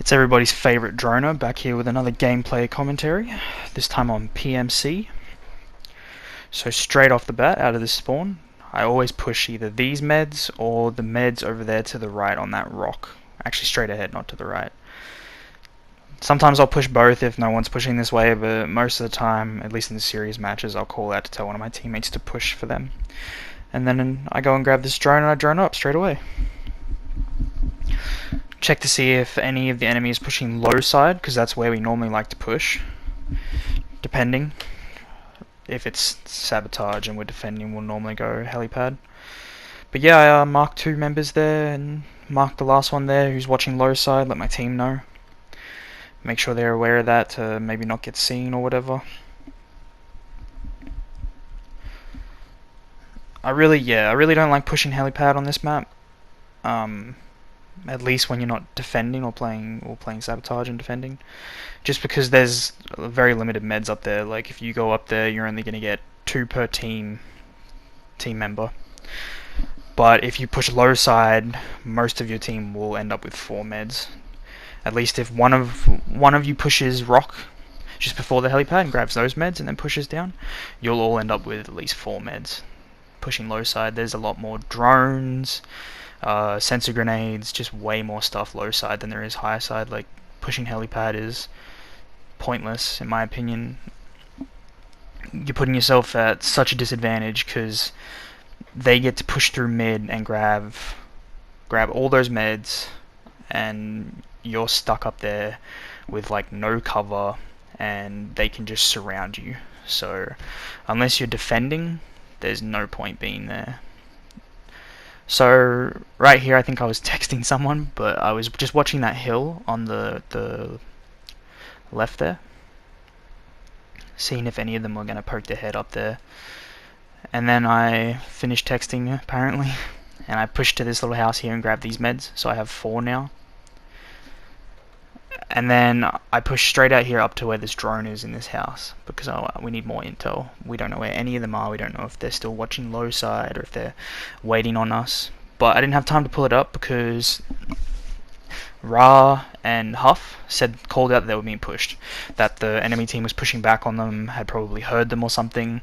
It's everybody's favourite droner, back here with another gameplay commentary, this time on PMC. So straight off the bat, out of this spawn, I always push either these meds or the meds over there to the right on that rock. Actually straight ahead, not to the right. Sometimes I'll push both if no one's pushing this way, but most of the time, at least in the series matches, I'll call out to tell one of my teammates to push for them. And then I go and grab this drone and I drone up straight away. Check to see if any of the enemy is pushing low side, because that's where we normally like to push, depending. If it's sabotage and we're defending, we'll normally go helipad. But yeah, I marked 2 members there and marked the last one there who's watching low side, let my team know. Make sure they're aware of that to maybe not get seen or whatever. I really don't like pushing helipad on this map. At least when you're not defending or playing sabotage and defending, just because there's very limited meds up there. Like if you go up there, you're only going to get 2 per team member. But if you push low side, most of your team will end up with 4 meds. At least if one of you pushes rock just before the helipad and grabs those meds and then pushes down, you'll all end up with at least 4 meds. Pushing low side, there's a lot more drones, sensor grenades, just way more stuff low side than there is high side. Like pushing helipad is pointless in my opinion. You're putting yourself at such a disadvantage because they get to push through mid and grab all those meds, and you're stuck up there with like no cover and they can just surround you. So unless you're defending, there's no point being there. So right here I think I was texting someone, but I was just watching that hill on the left there, seeing if any of them were going to poke their head up there. And then I finished texting apparently, and I pushed to this little house here and grabbed these meds, so I have 4 now. And then I pushed straight out here up to where this drone is in this house, because we need more intel. We don't know where any of them are. We don't know if they're still watching low side or if they're waiting on us. But I didn't have time to pull it up because Ra and Huff called out that they were being pushed, that the enemy team was pushing back on them, had probably heard them or something.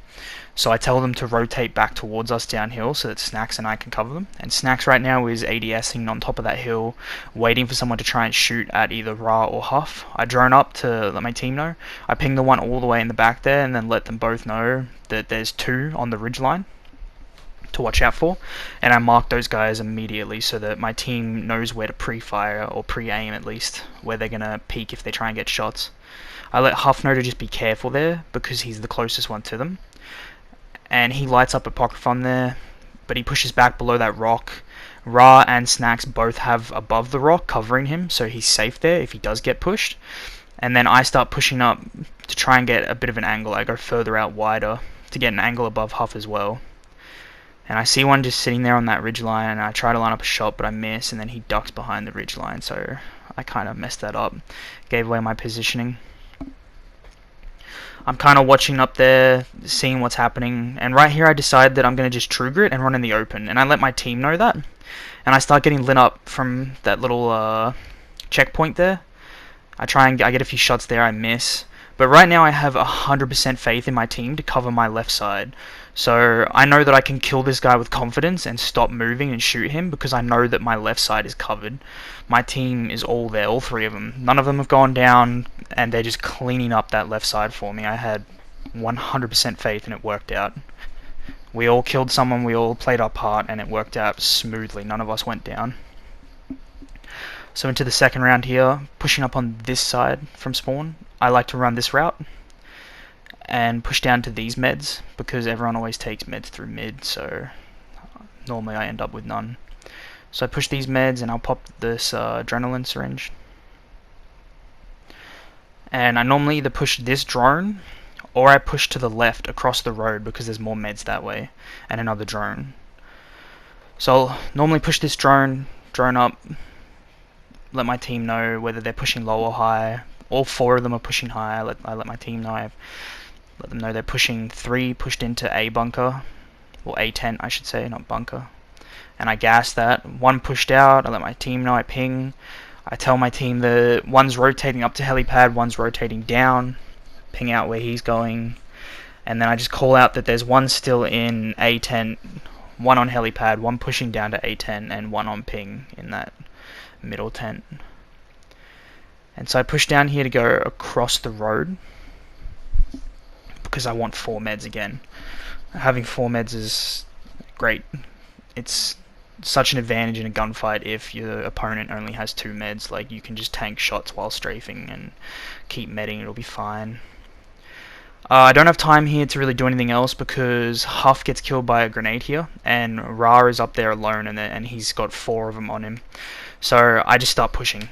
So I tell them to rotate back towards us downhill so that Snacks and I can cover them. And Snacks right now is ADSing on top of that hill, waiting for someone to try and shoot at either Ra or Huff. I drone up to let my team know. I ping the one all the way in the back there and then let them both know that there's 2 on the ridgeline to watch out for, and I mark those guys immediately so that my team knows where to pre-fire, or pre-aim at least, where they're gonna peek if they try and get shots. I let Huff know to just be careful there because he's the closest one to them, and he lights up Apocryphon there, but he pushes back below that rock. Ra and Snacks both have above the rock covering him, so he's safe there if he does get pushed. And then I start pushing up to try and get a bit of an angle. I go further out wider to get an angle above Huff as well. And I see one just sitting there on that ridgeline, and I try to line up a shot, but I miss, and then he ducks behind the ridgeline, so I kind of messed that up. Gave away my positioning. I'm kind of watching up there, seeing what's happening, and right here I decide that I'm going to just true grit and run in the open, and I let my team know that. And I start getting lit up from that little checkpoint there. I get a few shots there, I miss. But right now I have 100% faith in my team to cover my left side. So I know that I can kill this guy with confidence and stop moving and shoot him because I know that my left side is covered. My team is all there, all 3 of them. None of them have gone down, and they're just cleaning up that left side for me. I had 100% faith and it worked out. We all killed someone, we all played our part, and it worked out smoothly. None of us went down. So into the second round here, pushing up on this side from spawn. I like to run this route and push down to these meds because everyone always takes meds through mid, so normally I end up with none. So I push these meds and I'll pop this adrenaline syringe. And I normally either push this drone or I push to the left across the road because there's more meds that way and another drone. So I'll normally push this drone up, let my team know whether they're pushing low or high. All 4 of them are pushing high. I let my team know. I let them know they're pushing 3 pushed into A bunker, or A tent I should say, not bunker. And I gas that. 1 pushed out. I let my team know. I ping. I tell my team that one's rotating up to helipad, one's rotating down, ping out where he's going, and then I just call out that there's one still in A10, one on helipad, one pushing down to A10, and one on ping in that middle tent. And so I push down here to go across the road because I want 4 meds again. Having 4 meds is great. It's such an advantage in a gunfight if your opponent only has 2 meds. Like, you can just tank shots while strafing and keep medding, it'll be fine. I don't have time here to really do anything else because Huff gets killed by a grenade here, and Ra is up there alone, and he's got 4 of them on him. So I just start pushing.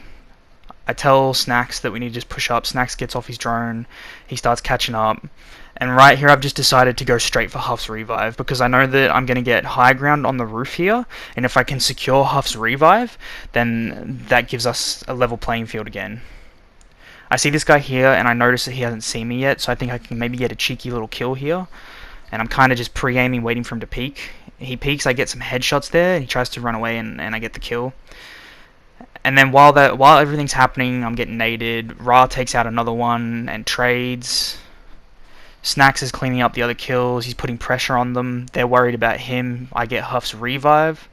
I tell Snacks that we need to just push up. Snacks gets off his drone, he starts catching up, and right here I've just decided to go straight for Huff's revive because I know that I'm going to get high ground on the roof here, and if I can secure Huff's revive, then that gives us a level playing field again. I see this guy here, and I notice that he hasn't seen me yet, so I think I can maybe get a cheeky little kill here. And I'm kind of just pre-aiming, waiting for him to peek. He peeks, I get some headshots there, and he tries to run away, and I get the kill. And then while everything's happening, I'm getting naded. Ra takes out another one and trades. Snacks is cleaning up the other kills. He's putting pressure on them. They're worried about him. I get Huff's revive.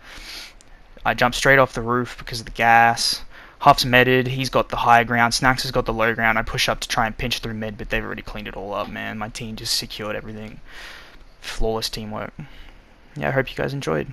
I jump straight off the roof because of the gas. Huff's medded, he's got the high ground, Snacks has got the low ground. I push up to try and pinch through mid, but they've already cleaned it all up, man. My team just secured everything. Flawless teamwork. Yeah, I hope you guys enjoyed.